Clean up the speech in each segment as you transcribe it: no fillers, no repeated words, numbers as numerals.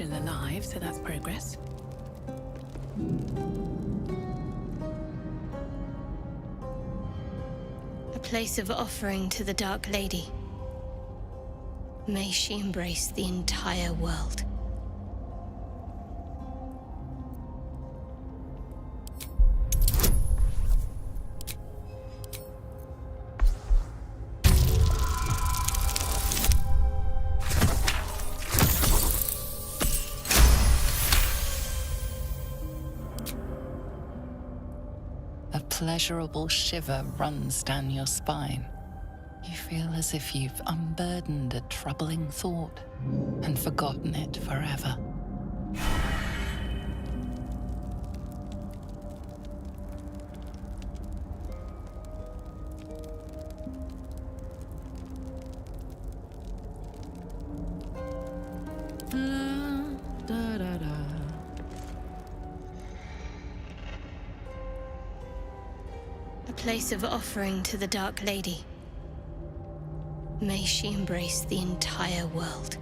still alive, so that's progress. A place of offering to the Dark Lady. May she embrace the entire world. A pleasurable shiver runs down your spine. You feel as if you've unburdened a troubling thought and forgotten it forever. A place of offering to the Dark Lady. May she embrace the entire world.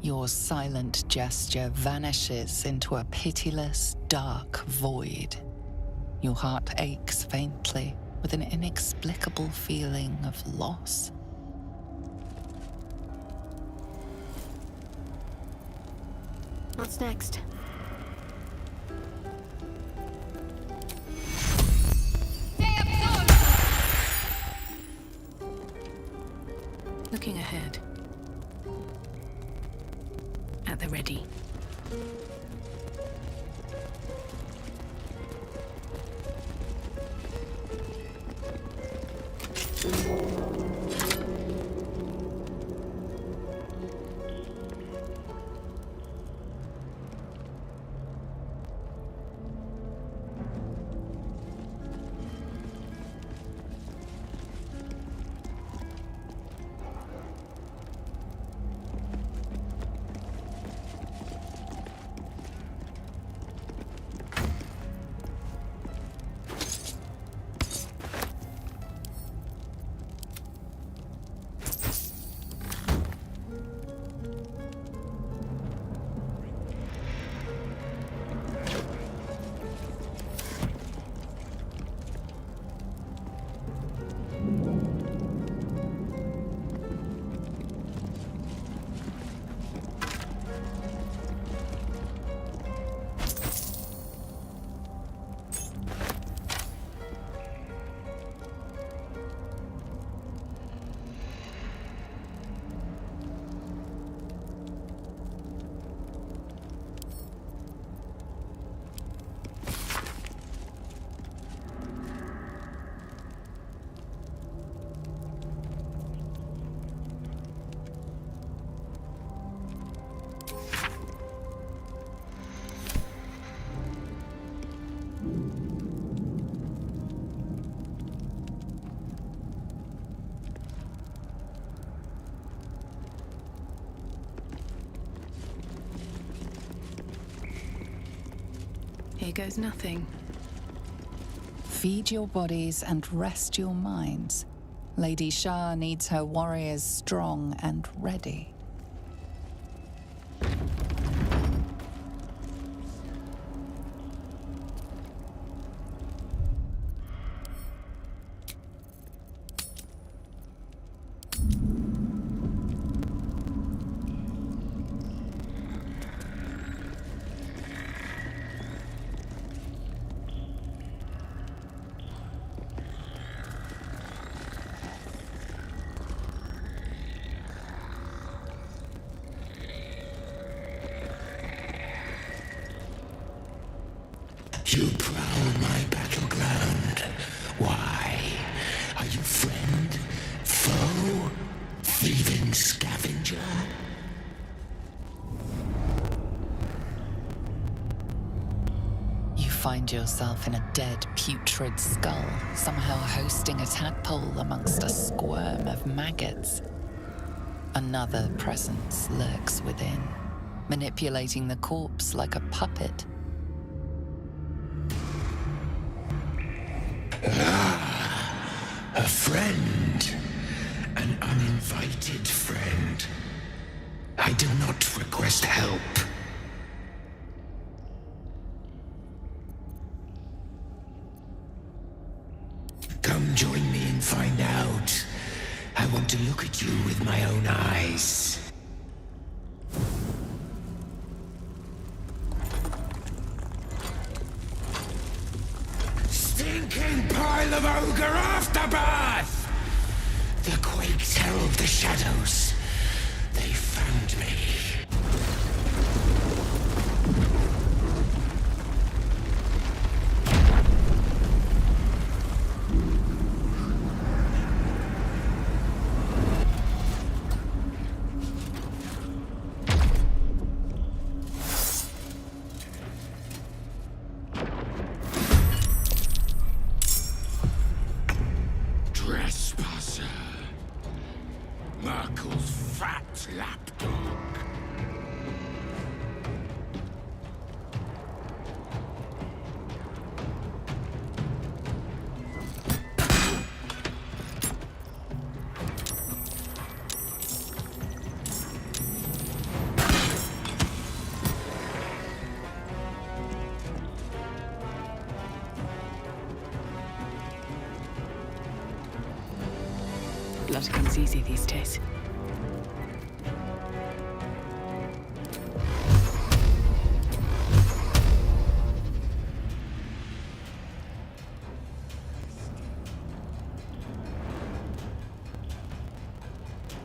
Your silent gesture vanishes into a pitiless, dark void. Your heart aches faintly with an inexplicable feeling of loss. What's next? Looking ahead. At the ready. Here goes nothing. Feed your bodies and rest your minds. Lady Shah needs her warriors strong and ready. find yourself in a dead, putrid skull, somehow hosting a tadpole amongst a squirm of maggots. Another presence lurks within, manipulating the corpse like a puppet. A friend. An uninvited friend. I do not request help. Come join me and find out. I want to look at you with my own eyes. Stinking pile of ogre aftermath! The quakes herald the shadows. They found me. Trespasser. Merkel's fat lapdog. Blood comes easy these days.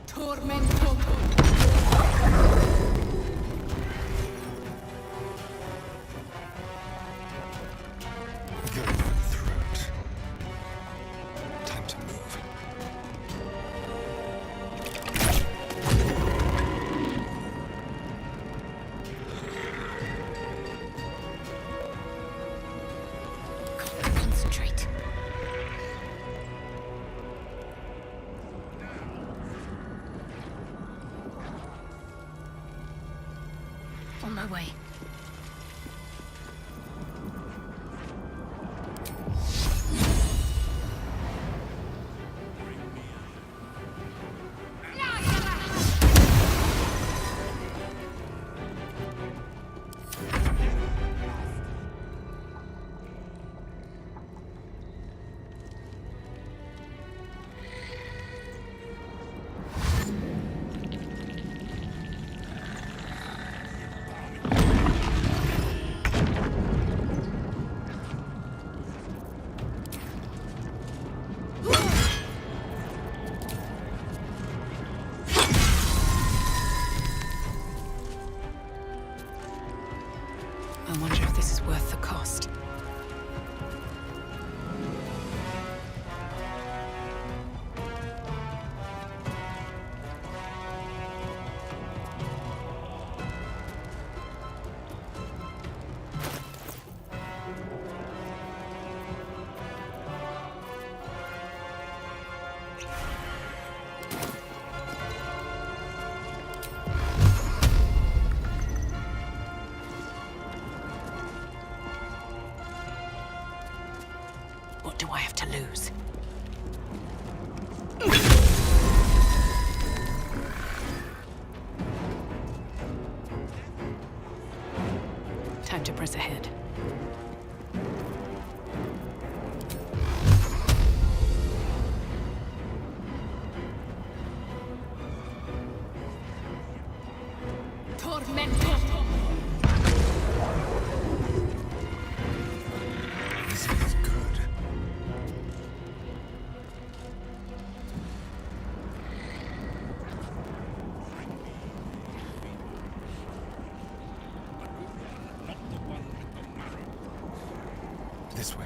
Tormento. Going for the throat. Time to move. Concentrate. On my way. I wonder if this is worth the cost. What do I have to lose? Time to press ahead. Tormento! This feels good. This way.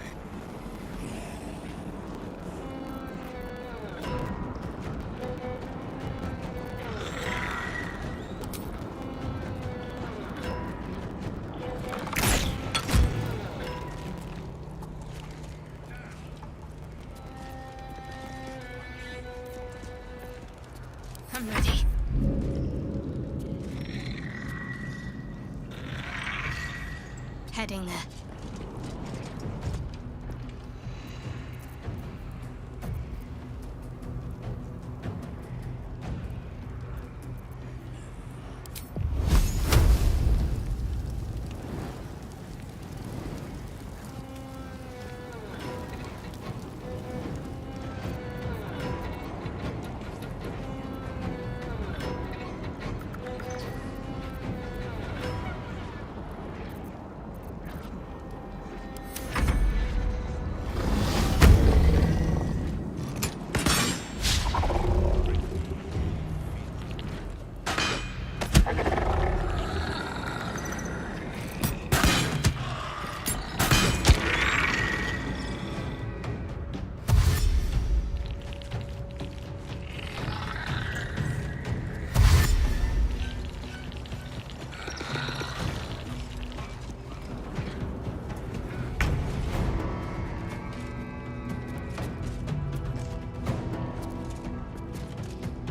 I'm ready. Heading there.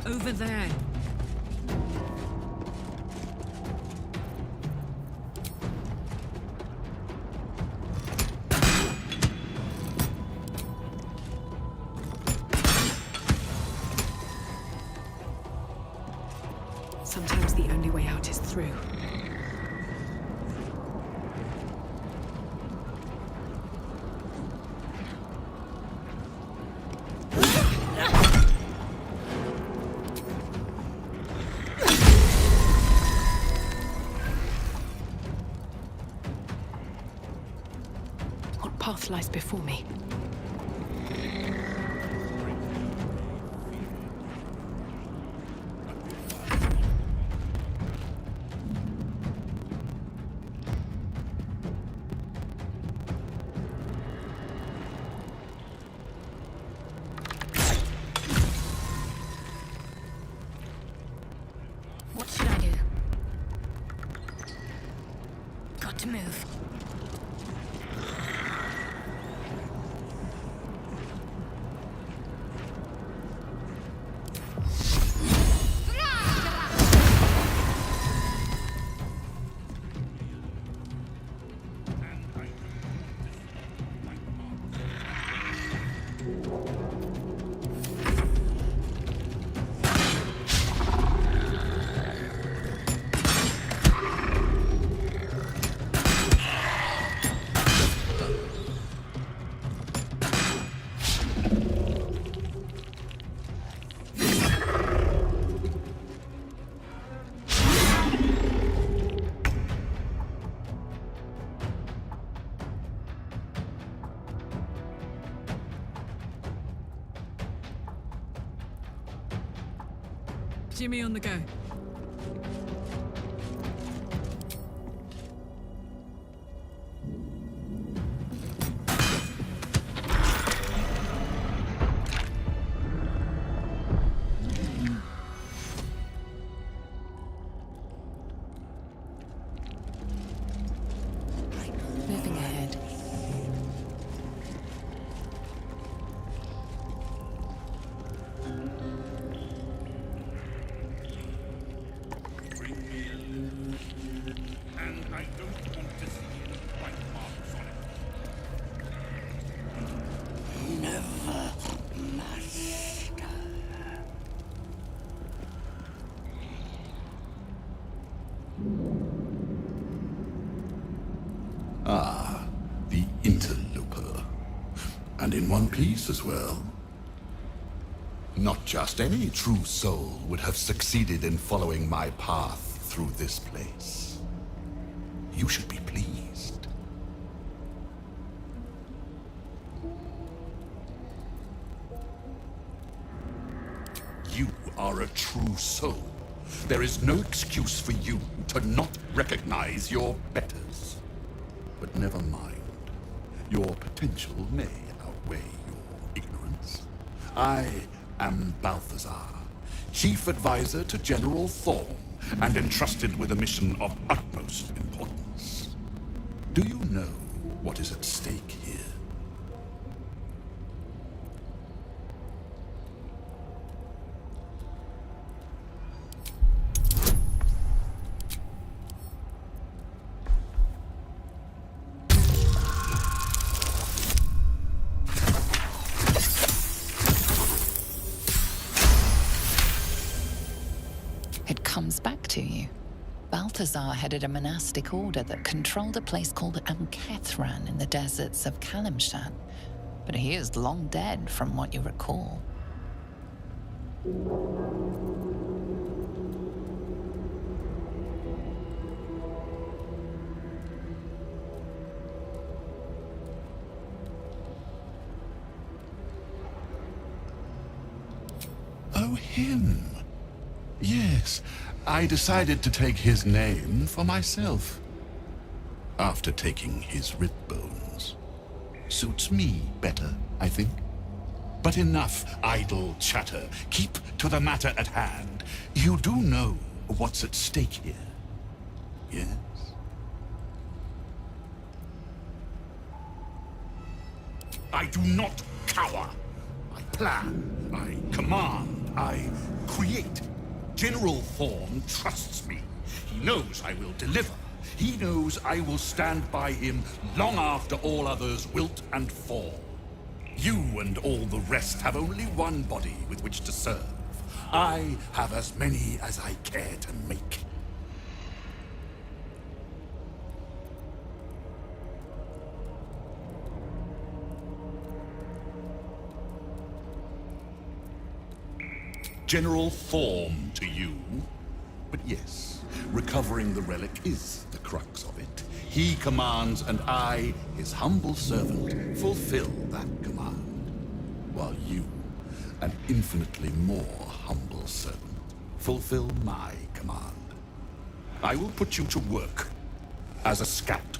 Over there. Sometimes the only way out is through. What path lies before me? What should I do? Got to move. Jimmy on the go. Moving ahead. And I don't want to see any white marks on it. Never, master. Ah, the interloper. And in one piece as well. Not just any true soul would have succeeded in following my path through this place. You should be pleased. You are a true soul. There is no excuse for you to not recognize your betters. But never mind. Your potential may outweigh your ignorance. I am Balthazar, Chief Advisor to General Thorm, and entrusted with a mission of utmost importance. Do you know what is at stake here? It comes back to you. Balthazar headed a monastic order that controlled a place called Amkethran in the deserts of Kalimshan, but he is long dead from what you recall. Oh, him. Yes, I decided to take his name for myself. After taking his rib bones. Suits me better, I think. But enough idle chatter. Keep to the matter at hand. You do know what's at stake here, yes? I do not cower. I plan, I command, I create. General Thorn trusts me. He knows I will deliver. He knows I will stand by him long after all others wilt and fall. You and all the rest have only one body with which to serve. I have as many as I care to make. General Form to you. But yes, recovering the relic is the crux of it. He commands, and I, his humble servant, fulfill that command. While you, an infinitely more humble servant, fulfill my command. I will put you to work as a scout.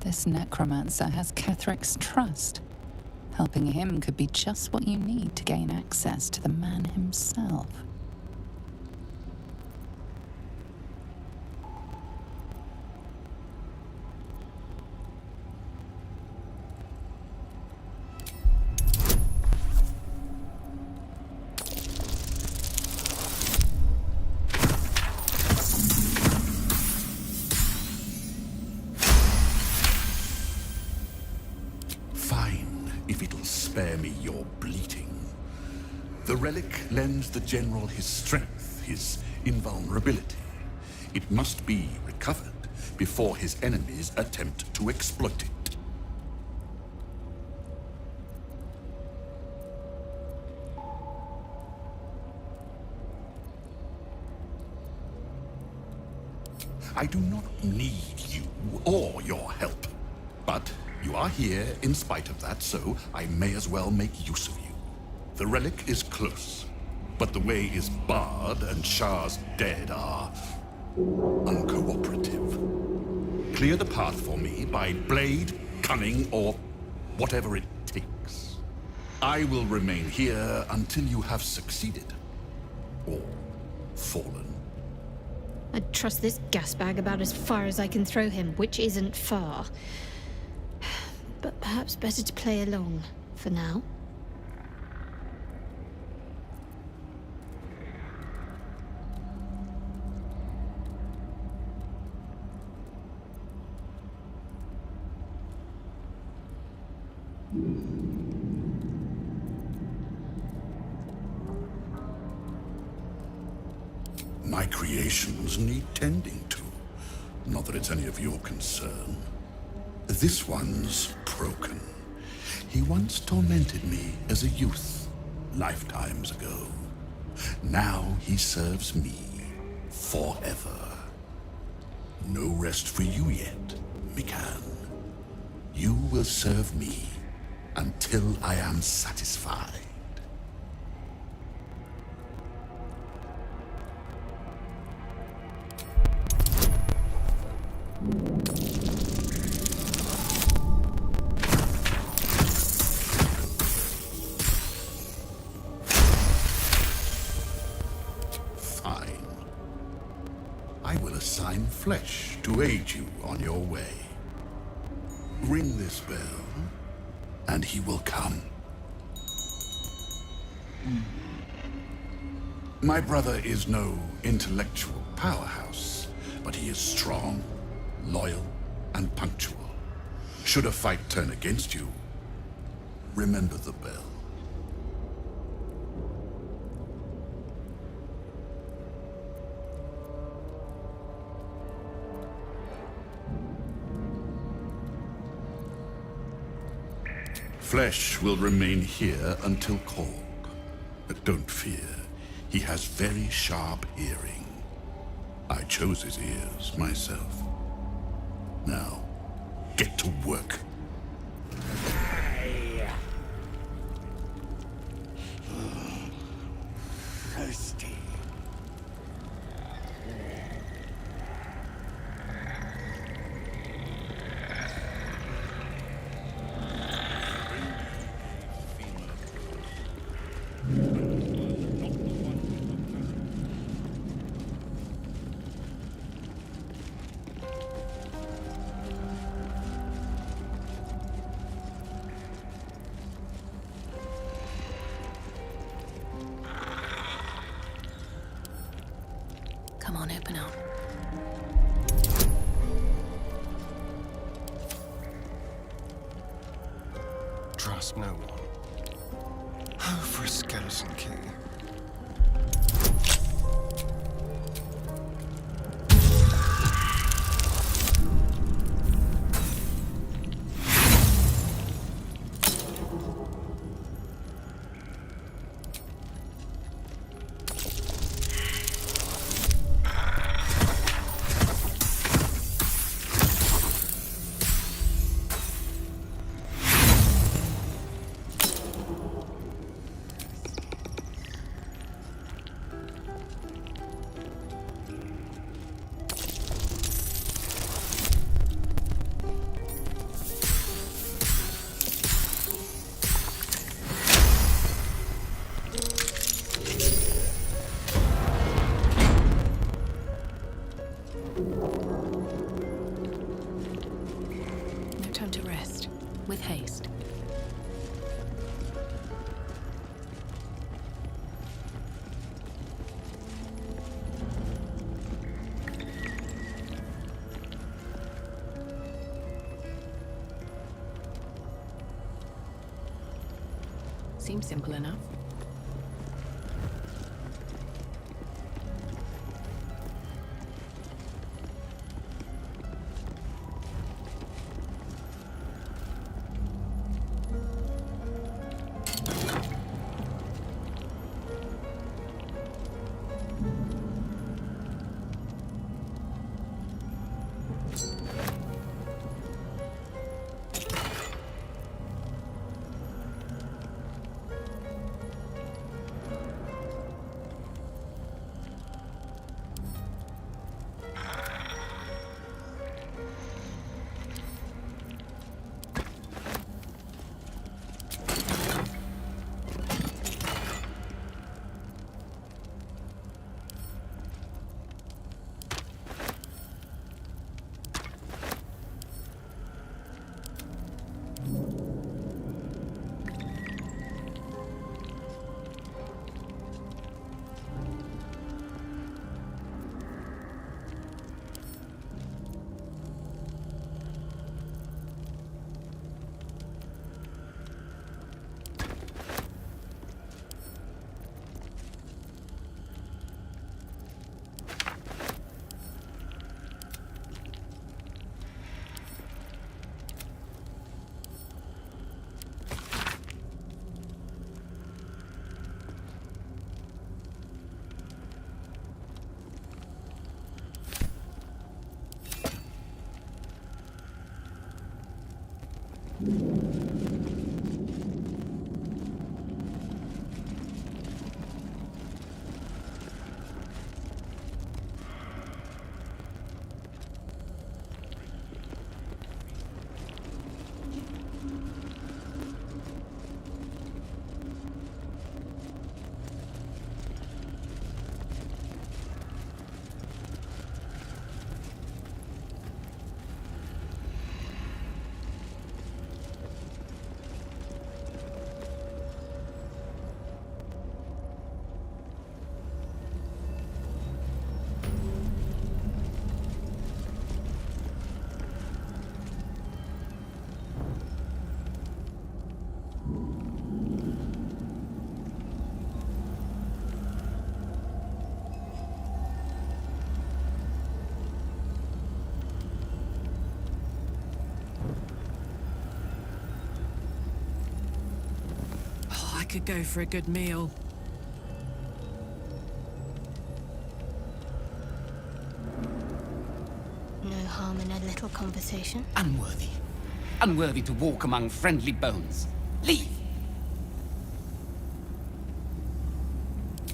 This necromancer has Kethric's trust. Helping him could be just what you need to gain access to the man himself. If it'll spare me your bleating. The relic lends the general his strength, his invulnerability. It must be recovered before his enemies attempt to exploit it. I do not need you or your help, but you are here in spite of that, so I may as well make use of you. The relic is close, but the way is barred and Shah's dead are uncooperative. Clear the path for me by blade, cunning, or whatever it takes. I will remain here until you have succeeded, or fallen. I'd trust this gas bag about as far as I can throw him, which isn't far. But perhaps better to play along, for now. My creations need tending to. Not that it's any of your concern. This one's broken. He once tormented me as a youth, lifetimes ago. Now he serves me forever. No rest for you yet, Mikan. You will serve me until I am satisfied. I will assign flesh to aid you on your way. Ring this bell, and he will come. My brother is no intellectual powerhouse, but he is strong, loyal, and punctual. Should a fight turn against you, remember the bell. Flesh will remain here until called. But don't fear, he has very sharp hearing. I chose his ears myself. Now, get to work. Thirsty. Come on, open up. Trust no one. Oh, for a skeleton key. No time to rest. With haste. Seems simple enough. could go for a good meal. No harm in a little conversation. Unworthy. Unworthy to walk among friendly bones. Leave!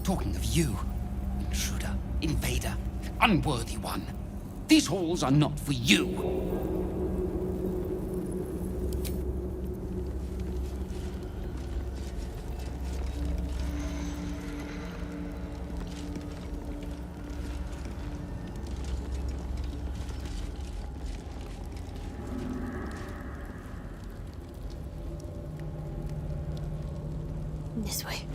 Talking of you, intruder, invader, unworthy one. These halls are not for you. This way.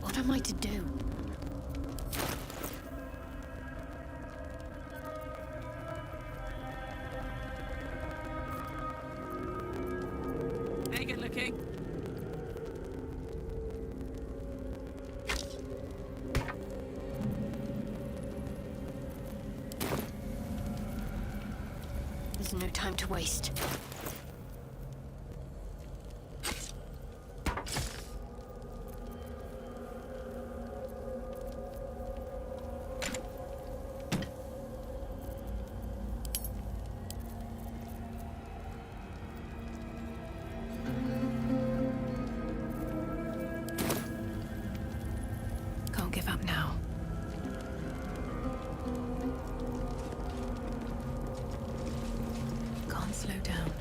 What am I to do? Hey, good looking. There's no time to waste. Can't give up now. Can't slow down.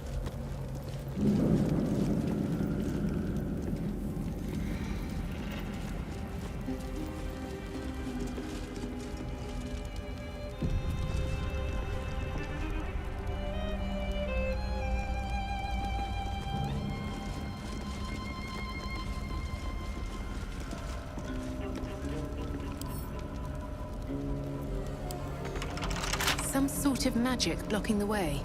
Some sort of magic blocking the way.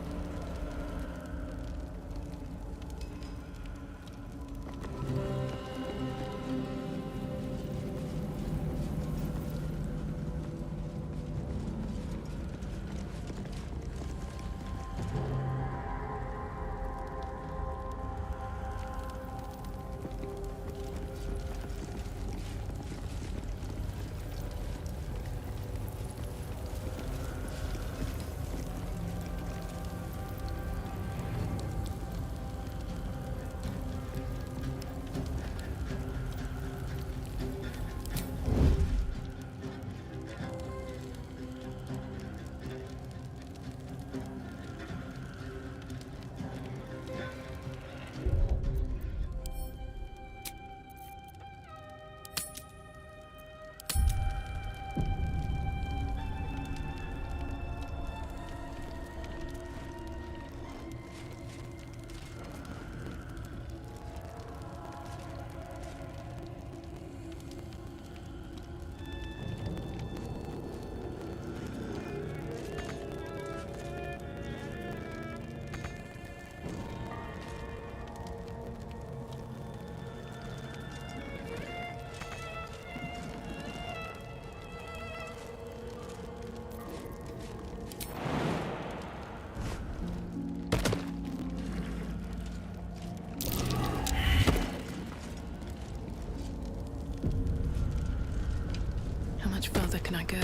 How much further can I go?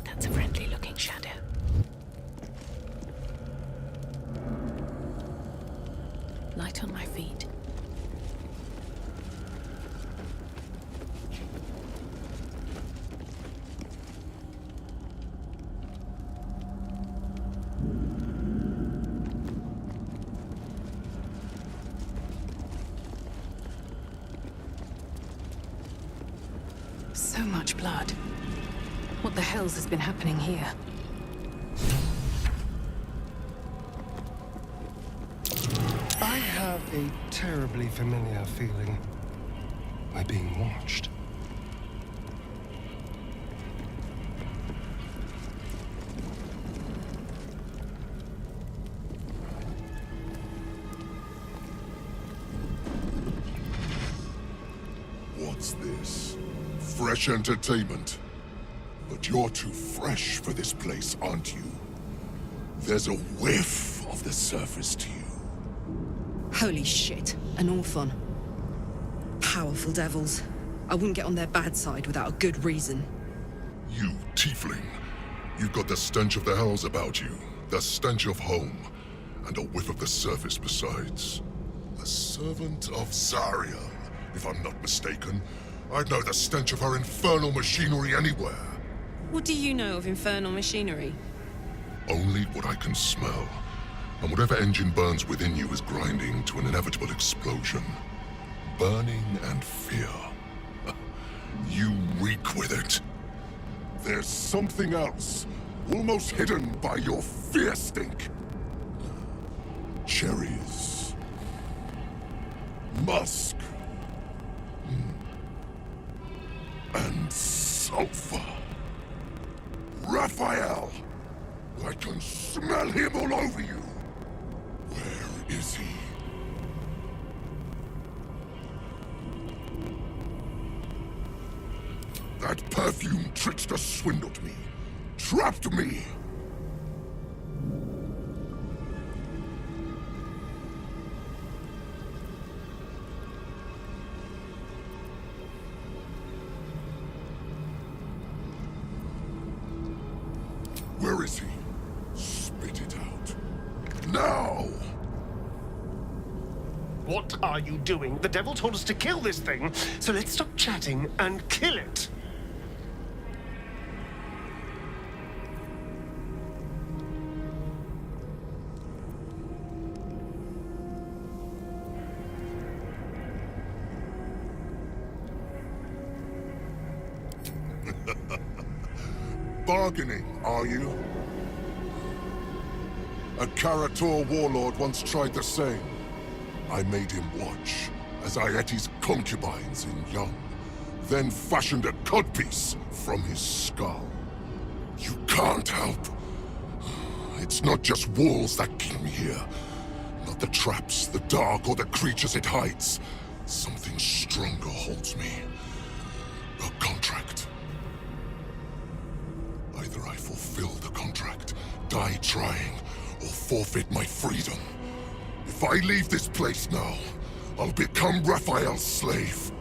That's a friendly looking shadow. Light on my feet. So much blood. What the hells has been happening here? I have a terribly familiar feeling. We're being watched. What's this? Fresh entertainment? But you're too fresh for this place, aren't you? There's a whiff of the surface to you. Holy shit, an Orthon. Powerful devils. I wouldn't get on their bad side without a good reason. You, tiefling. You've got the stench of the hells about you. The stench of home. And a whiff of the surface besides. A servant of Zarya, if I'm not mistaken. I'd know the stench of her infernal machinery anywhere. What do you know of infernal machinery? Only what I can smell. And whatever engine burns within you is grinding to an inevitable explosion. Burning and fear. You reek with it. There's something else, almost hidden by your fear stink. Cherries. Musk. And sulfur. Raphael! I can smell him all over you! Where is he? That perfume trickster swindled me. Trapped me! Where is he? Spit it out. Now! What are you doing? The devil told us to kill this thing, so let's stop chatting and kill it. Bargaining, are you? A Karator warlord once tried the same. I made him watch as I ate his concubines in young, then fashioned a codpiece from his skull. You can't help. It's not just walls that keep me here. Not the traps, the dark, or the creatures it hides. Something stronger holds me. A contract. Either I fulfill the contract, die trying, or forfeit my freedom. If I leave this place now, I'll become Raphael's slave.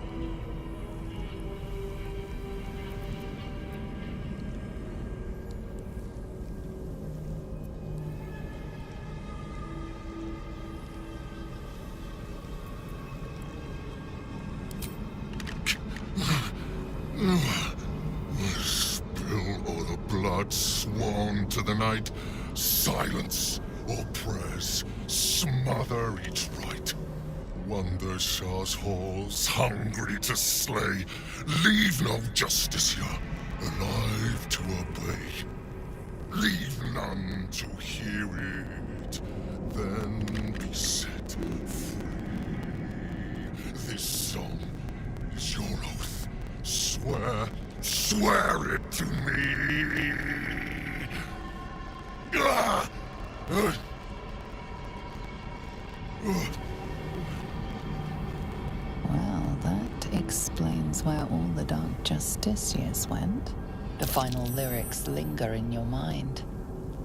Spill all the blood sworn to the night. Silence all prayers. Smother each rite. Wander Shah's halls, hungry to slay. Leave no justice here, alive to obey. Leave none to hear it, then be set free. This song is your oath. Swear it to me. Ah! Well, that explains where all the Dark Justiciars went. The final lyrics linger in your mind.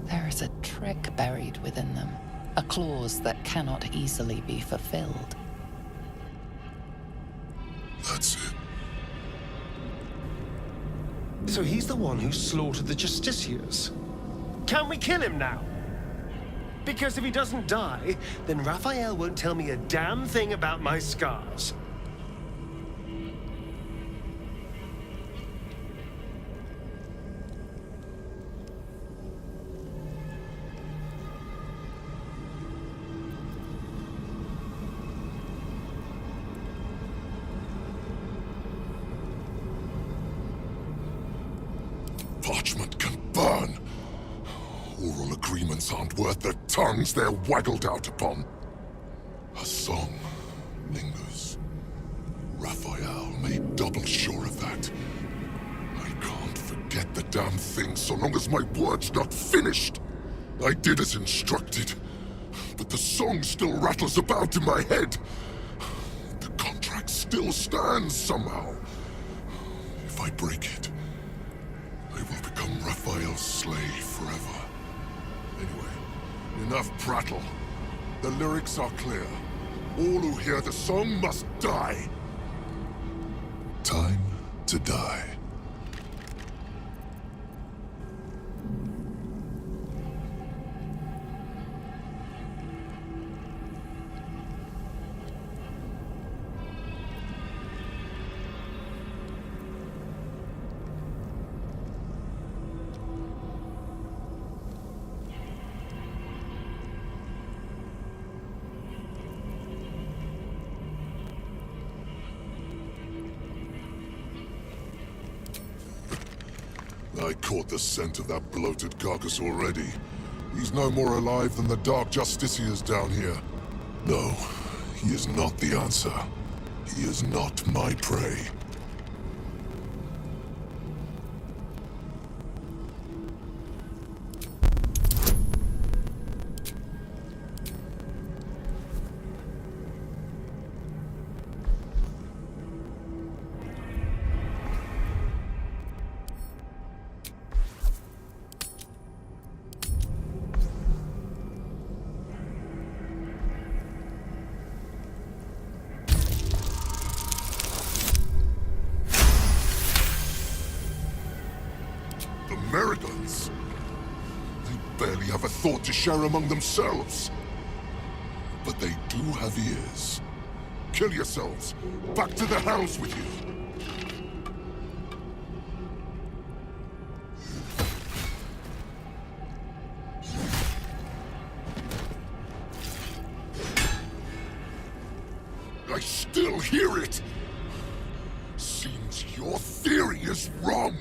There is a trick buried within them, a clause that cannot easily be fulfilled. That's it. So he's the one who slaughtered the Justiciars. Can we kill him now? Because if he doesn't die, then Raphael won't tell me a damn thing about my scars. mortals aren't worth the tongues they're waggled out upon. A song lingers. Raphael made double sure of that. I can't forget the damn thing so long as my word's not finished. I did as instructed, but the song still rattles about in my head. The contract still stands somehow. If I break it, I will become Raphael's slave forever. Anyway, enough prattle. The lyrics are clear. All who hear the song must die. Time to die. I caught the scent of that bloated carcass already. He's no more alive than the Dark Justiciars down here. No, he is not the answer. He is not my prey. Americans? They barely have a thought to share among themselves. But they do have ears. Kill yourselves. Back to the hells with you. I still hear it. Seems your theory is wrong.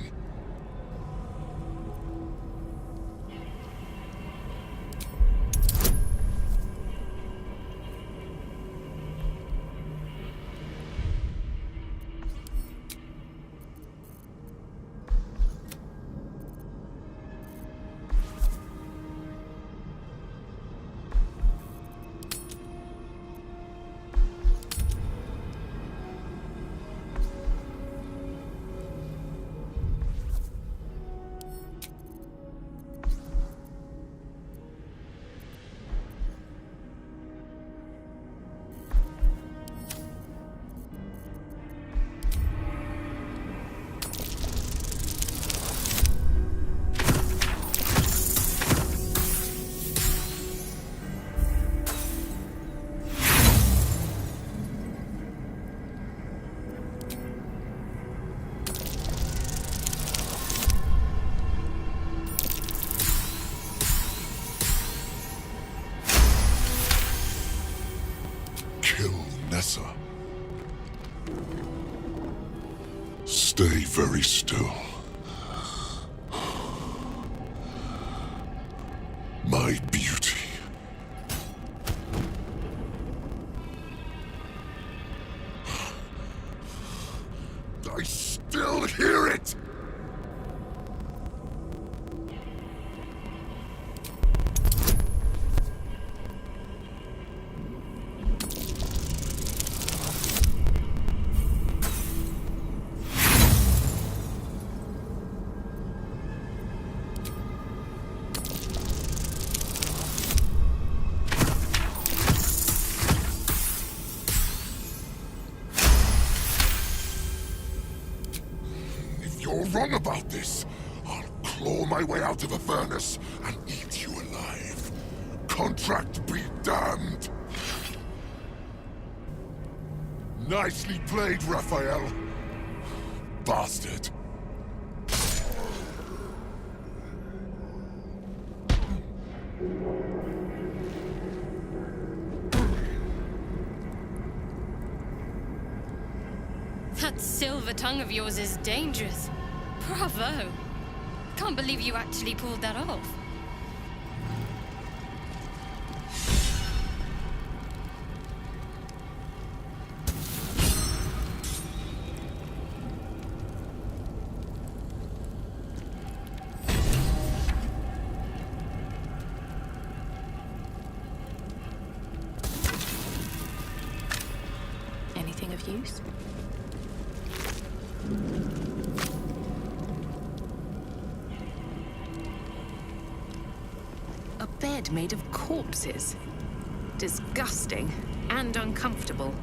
Stay very still. My beauty. I still hear it! You're wrong about this. I'll claw my way out of a furnace and eat you alive. Contract be damned. Nicely played, Raphael. Bastard. That silver tongue of yours is dangerous. Bravo! Can't believe you actually pulled that off. bed made of corpses. Disgusting and uncomfortable.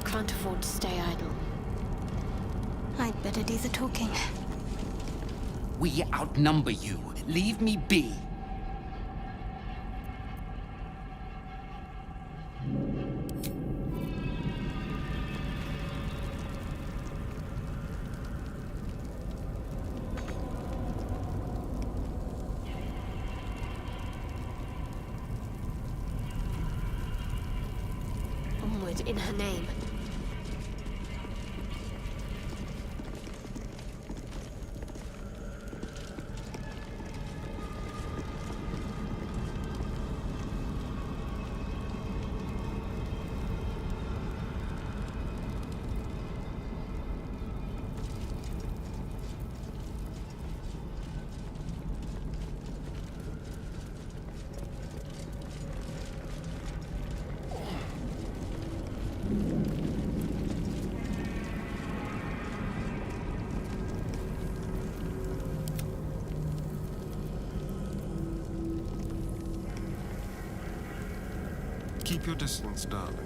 Can't afford to stay idle. I'd better do the talking. We outnumber you. Leave me be. Onward in her name. Keep your distance, darling.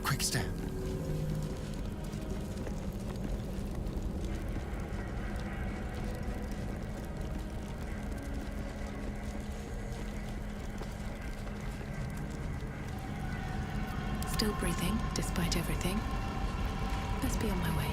Quick step. Still breathing, despite everything. Must be on my way.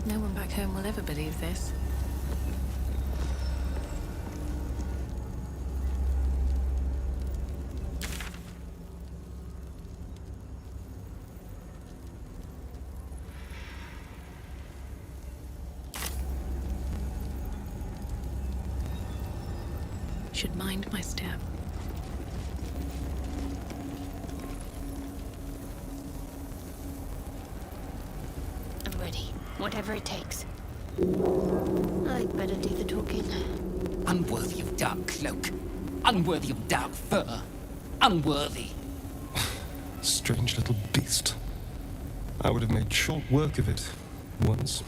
No one back home will ever believe this. Should mind my step. ready. Whatever it takes. I'd better do the talking. Unworthy of dark cloak. Unworthy of dark fur. Unworthy. Strange little beast. I would have made short work of it once.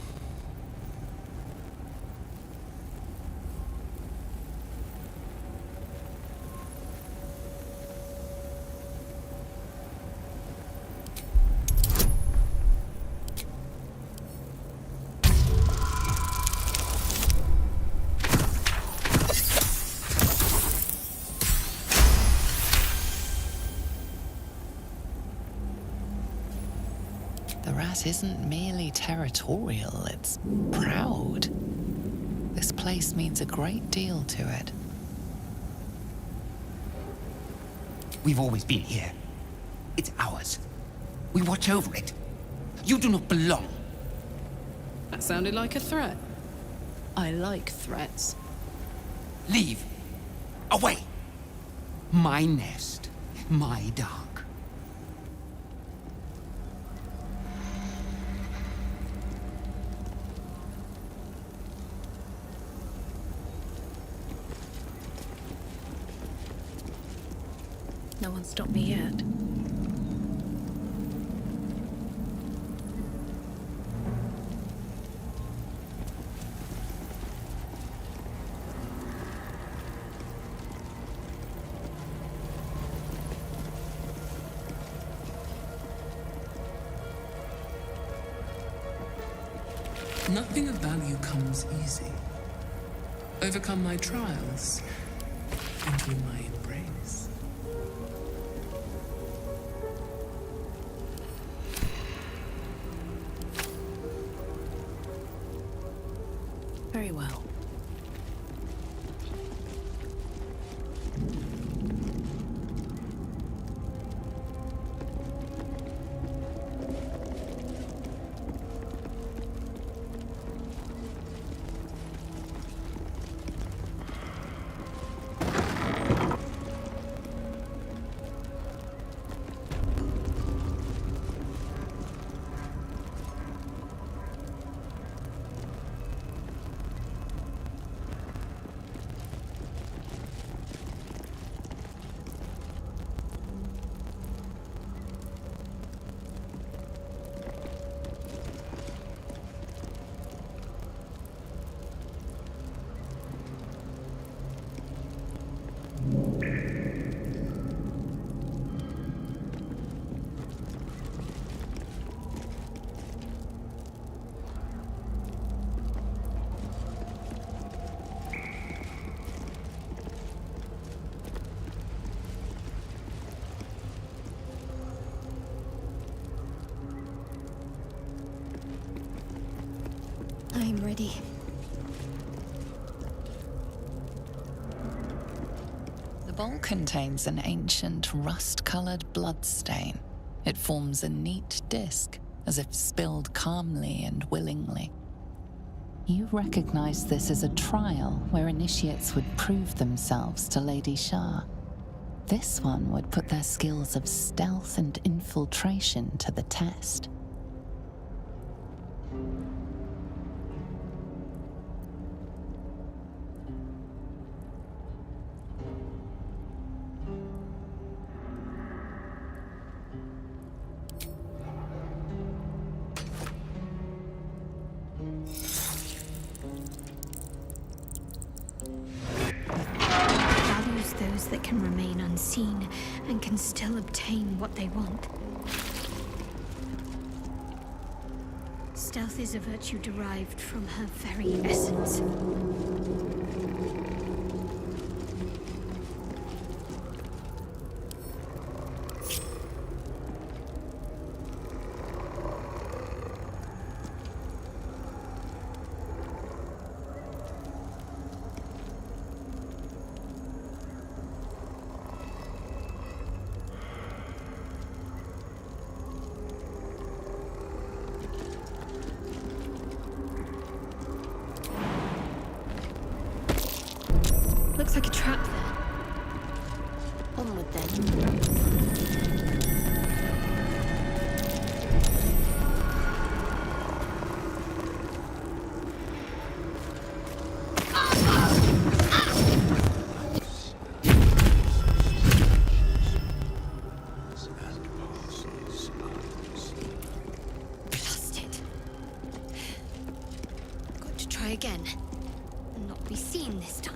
The rat isn't merely territorial, it's proud. This place means a great deal to it. We've always been here. It's ours. We watch over it. You do not belong. That sounded like a threat. I like threats. Leave. Away. My nest. My dark. No one stopped me yet. Nothing of value comes easy. Overcome my trials. Into my embrace. Very well. I'm ready. The bowl contains an ancient rust-colored bloodstain. It forms a neat disc, as if spilled calmly and willingly. You recognize this as a trial where initiates would prove themselves to Lady Shah. This one would put their skills of stealth and infiltration to the test. Values those that can remain unseen and can still obtain what they want. Stealth is a virtue derived from her very essence. Looks like a trap there. Onward then. try again. And not be seen this time.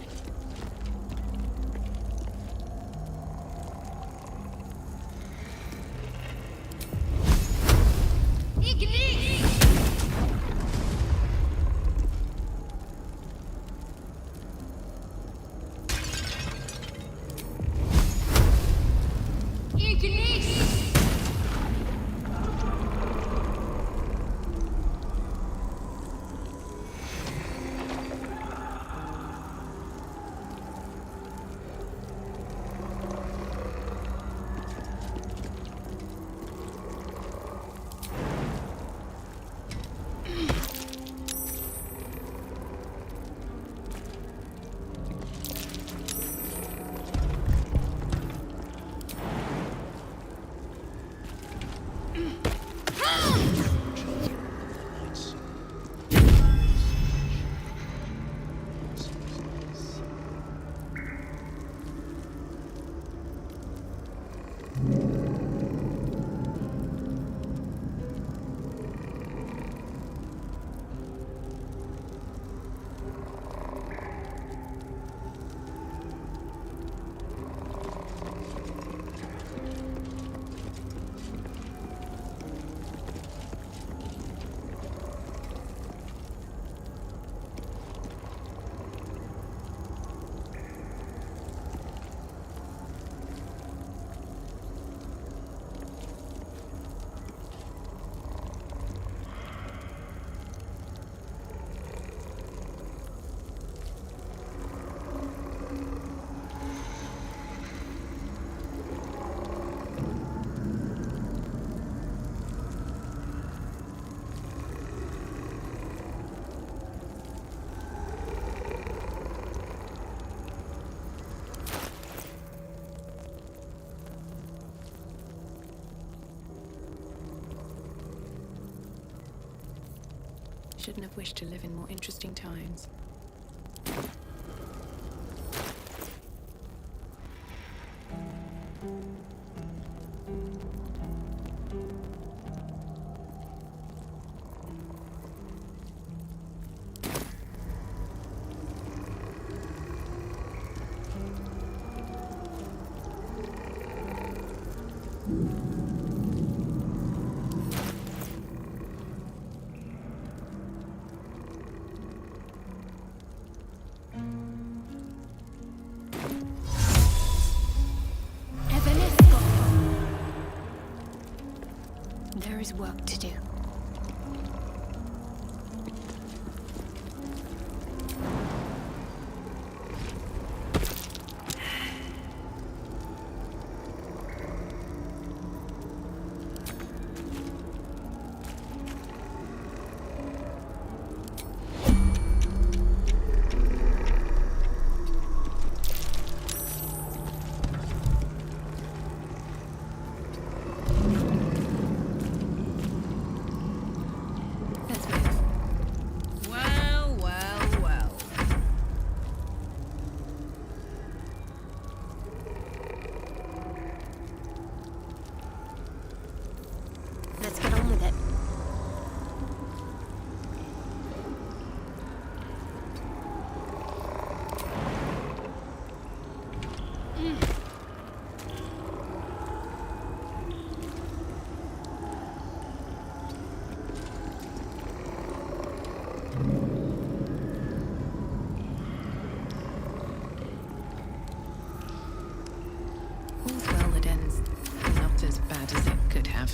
Shouldn't have wished to live in more interesting times. There is work to do. Let's get on with it. All's well that ends not as bad as it could have.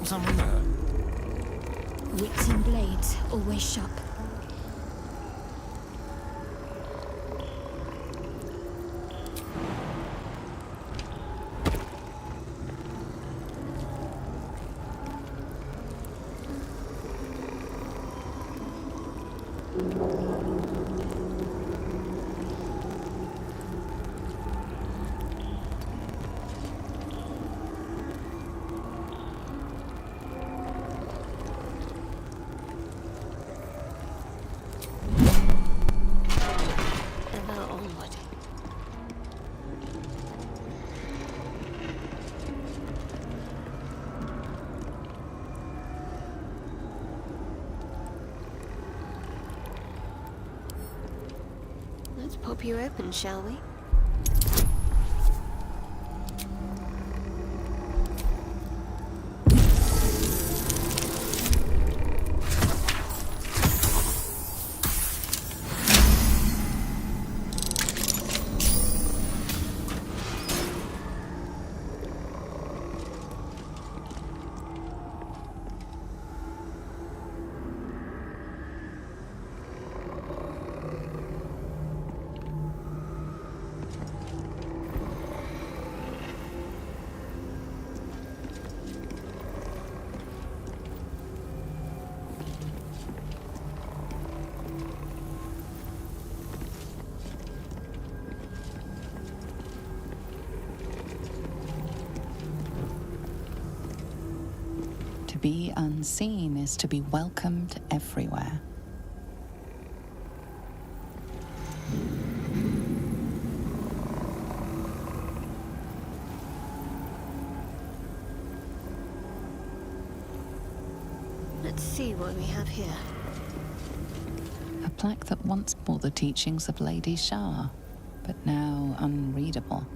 Someone there? Wits and blades, always sharp. pop you open, shall we? To be unseen is to be welcomed everywhere. Let's see what we have here. A plaque that once bore the teachings of Lady Shah, but now unreadable.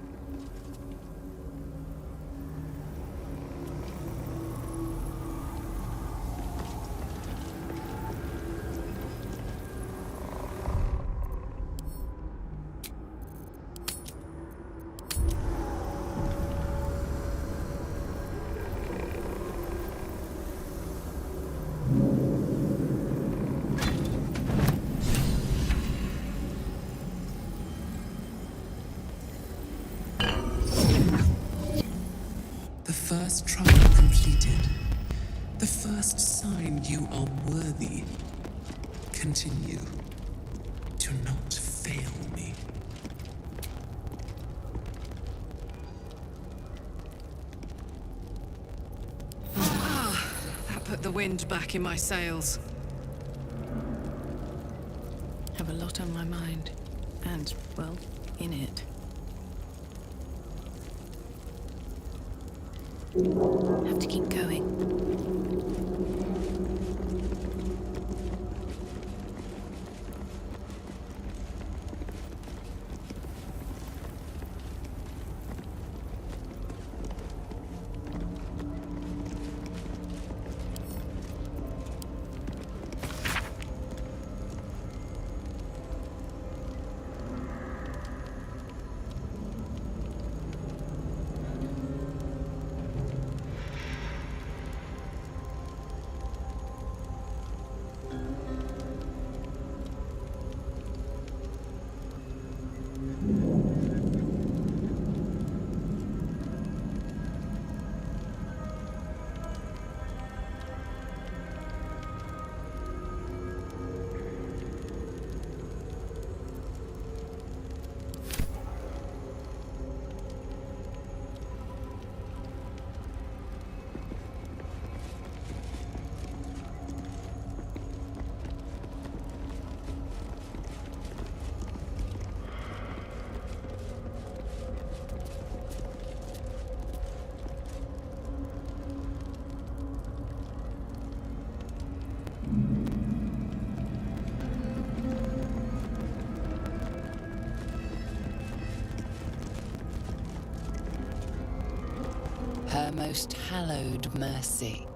The first trial completed. The first sign you are worthy. Continue to not fail me. That put the wind back in my sails. Have a lot on my mind. And, well, in it. Have to keep going. Her most hallowed mercy.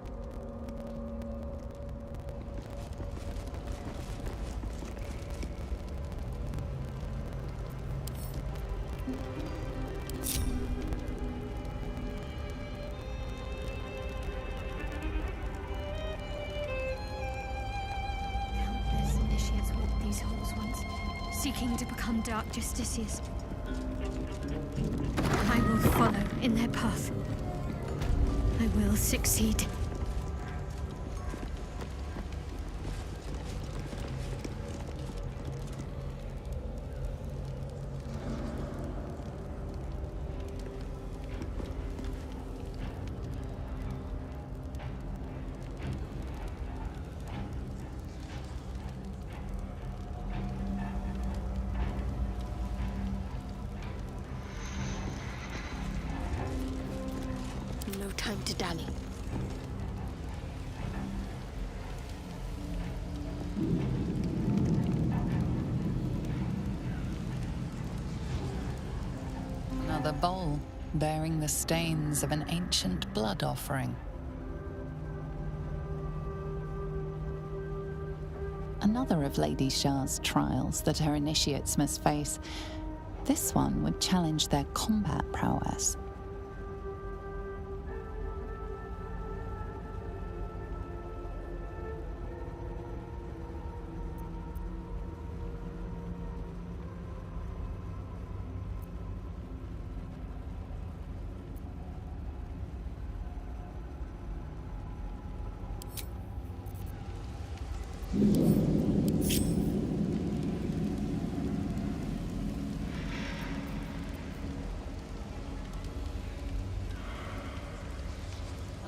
Countless initiates walked these halls once, seeking to become Dark Justiciars. I will follow in their path. I will succeed. No time to dally. Another bowl bearing the stains of an ancient blood offering. Another of Lady Shah's trials that her initiates must face. This one would challenge their combat prowess.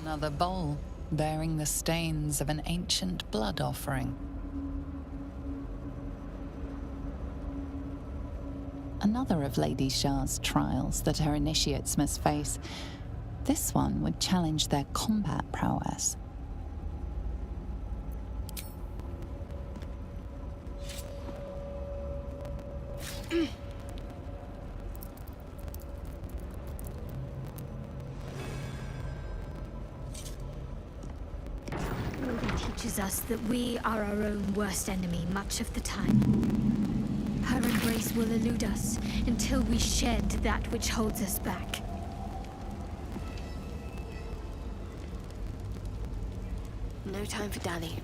Another bowl bearing the stains of an ancient blood offering. Another of Lady Shah's trials that her initiates must face. This one would challenge their combat prowess. Teaches us that we are our own worst enemy much of the time. Her embrace will elude us until we shed that which holds us back. No time for dally.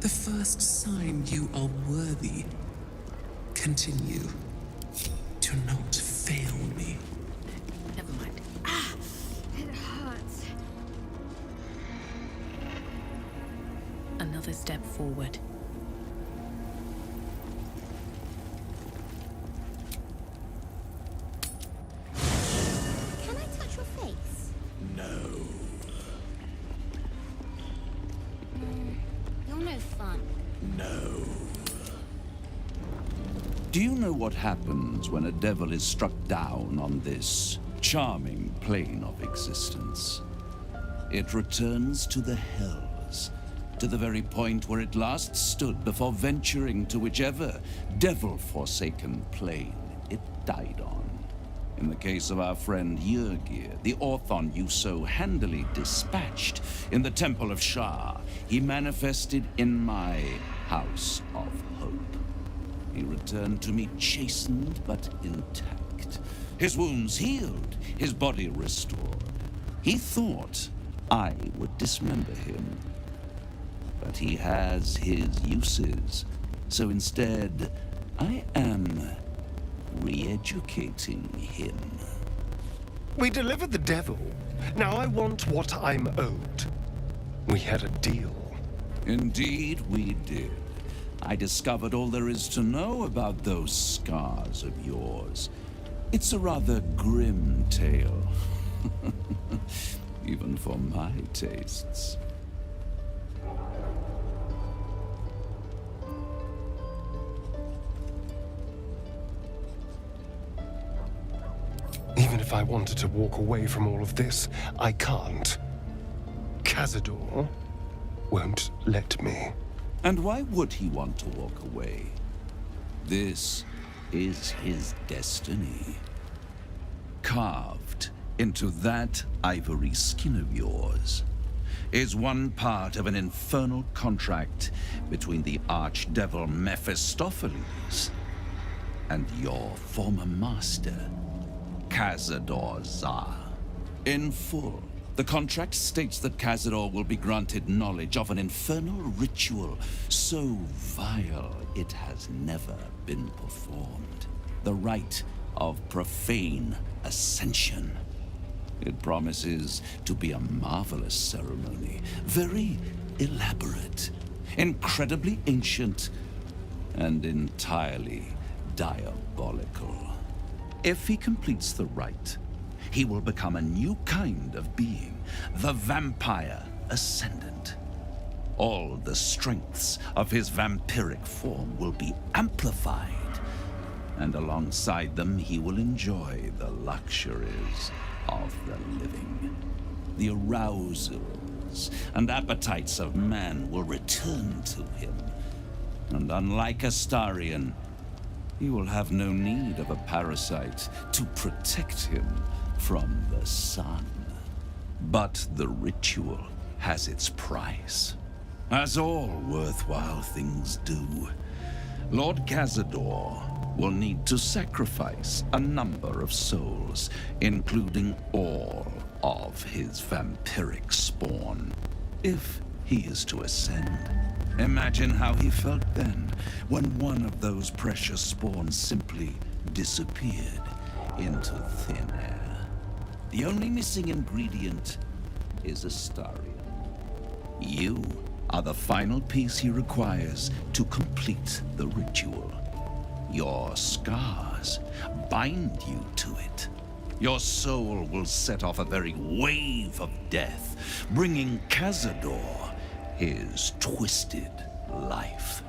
The first sign you are worthy. Continue to not fail me. Never mind. It hurts. Another step forward. Can I touch your face? No. You're no fun. No. Do you know what happens when a devil is struck down on this charming plane of existence? It returns to the hells, to the very point where it last stood before venturing to whichever devil-forsaken plane it died on. In the case of our friend Yrgir, the Orthon you so handily dispatched in the Temple of Shah, he manifested in my House of Hope. He returned to me chastened but intact. His wounds healed, his body restored. He thought I would dismember him. But he has his uses, so instead, I am re-educating him. We delivered the devil. Now I want what I'm owed. We had a deal. Indeed, we did. I discovered all there is to know about those scars of yours. It's a rather grim tale. Even for my tastes. Even if I wanted to walk away from all of this, I can't. Cazador won't let me. And why would he want to walk away? This is his destiny. Carved into that ivory skin of yours is one part of an infernal contract between the archdevil Mephistopheles and your former master, Cazador Zar. In full, the contract states that Cazador will be granted knowledge of an infernal ritual so vile it has never been performed. The rite of profane ascension. It promises to be a marvelous ceremony, very elaborate, incredibly ancient, and entirely diabolical. If he completes the rite, he will become a new kind of being, the Vampire Ascendant. All the strengths of his vampiric form will be amplified, and alongside them he will enjoy the luxuries of the living. The arousals and appetites of man will return to him, and unlike Astarion, he will have no need of a parasite to protect him from the sun. But the ritual has its price, as all worthwhile things do. Lord Cazador will need to sacrifice a number of souls, including all of his vampiric spawn, if he is to ascend. Imagine how he felt then, when one of those precious spawns simply disappeared into thin air. The only missing ingredient is Astarion. You are the final piece he requires to complete the ritual. Your scars bind you to it. Your soul will set off a very wave of death, bringing Cazador his twisted life.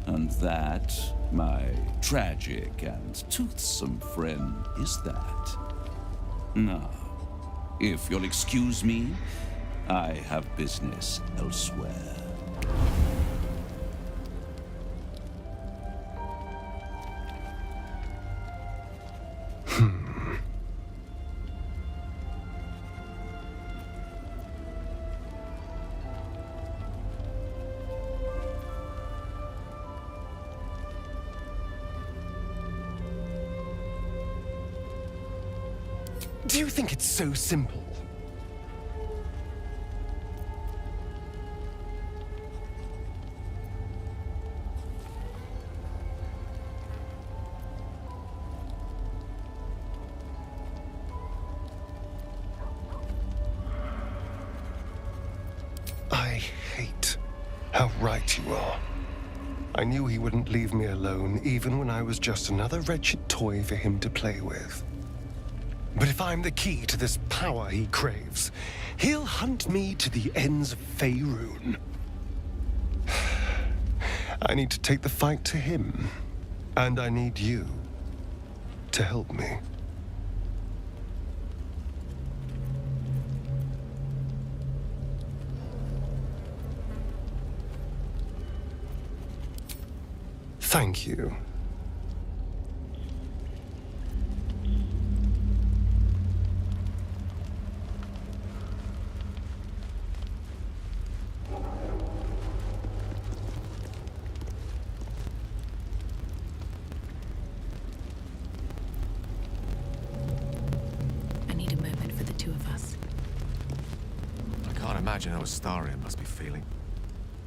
And that, my tragic and toothsome friend, is that. Now, if you'll excuse me, I have business elsewhere. Do you think it's so simple? hate how right you are. I knew he wouldn't leave me alone, even when I was just another wretched toy for him to play with. But if I'm the key to this power he craves, he'll hunt me to the ends of Faerun. I need to take the fight to him, and I need you to help me. Thank you. I need a moment for the two of us. I can't imagine how Astarion must be feeling.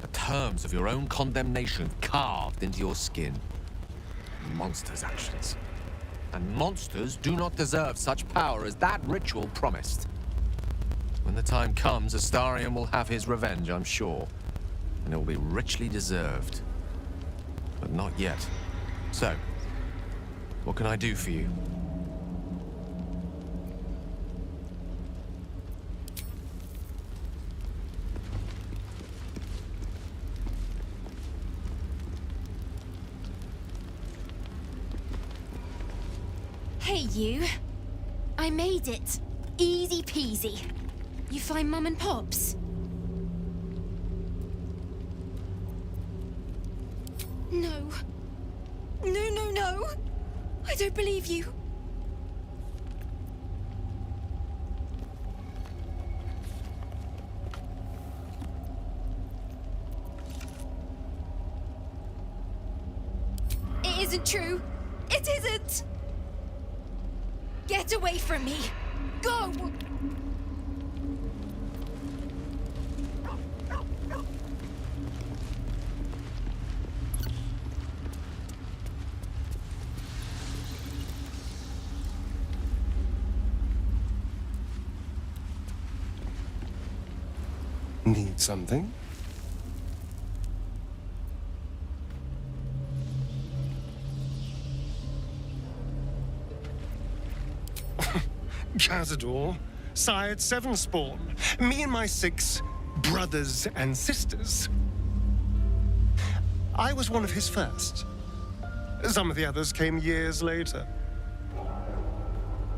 The terms of your own condemnation carved into your skin. Monsters' actions. And monsters do not deserve such power as that ritual promised. When the time comes, Astarion will have his revenge, I'm sure. And it will be richly deserved. But not yet. So, what can I do for you? Hey, you. I made it. Easy peasy. You find Mum and Pops? No. No. I don't believe you. It isn't true. It isn't. Get away from me! Go! Need something? Cazador, sired 7 spawn. Me and my 6 brothers and sisters. I was one of his first. Some of the others came years later.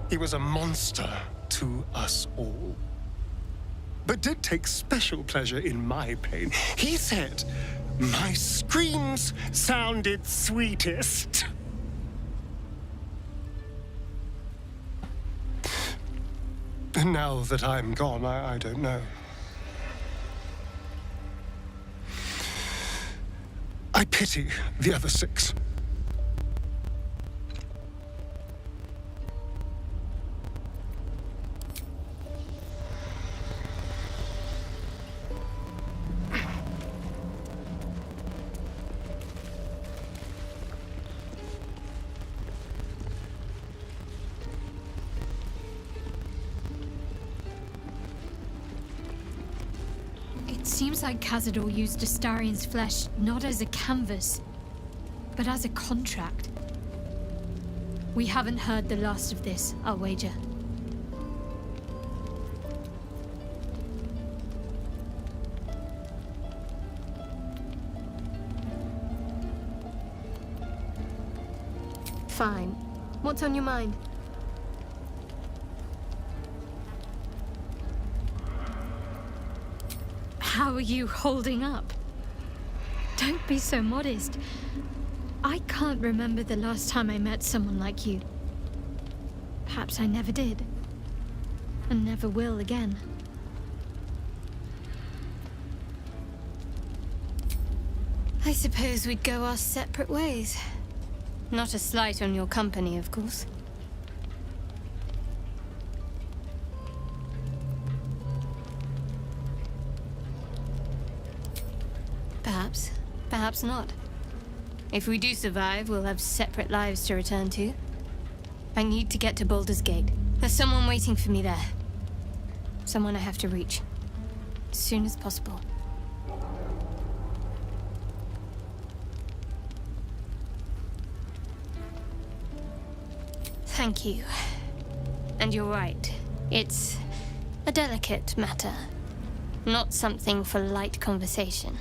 He was a monster to us all. But did take special pleasure in my pain. He said, my screams sounded sweetest. Now that I'm gone, I don't know. I pity the other 6. Seems like Cazador used Astarion's flesh not as a canvas, but as a contract. We haven't heard the last of this, I'll wager. Fine. What's on your mind? How are you holding up? Don't be so modest. I can't remember the last time I met someone like you. Perhaps I never did. And never will again. I suppose we'd go our separate ways. Not a slight on your company, of course. Perhaps not. If we do survive, we'll have separate lives to return to. I need to get to Baldur's Gate. There's someone waiting for me there. Someone I have to reach. As soon as possible. Thank you. And you're right. It's a delicate matter. Not something for light conversation.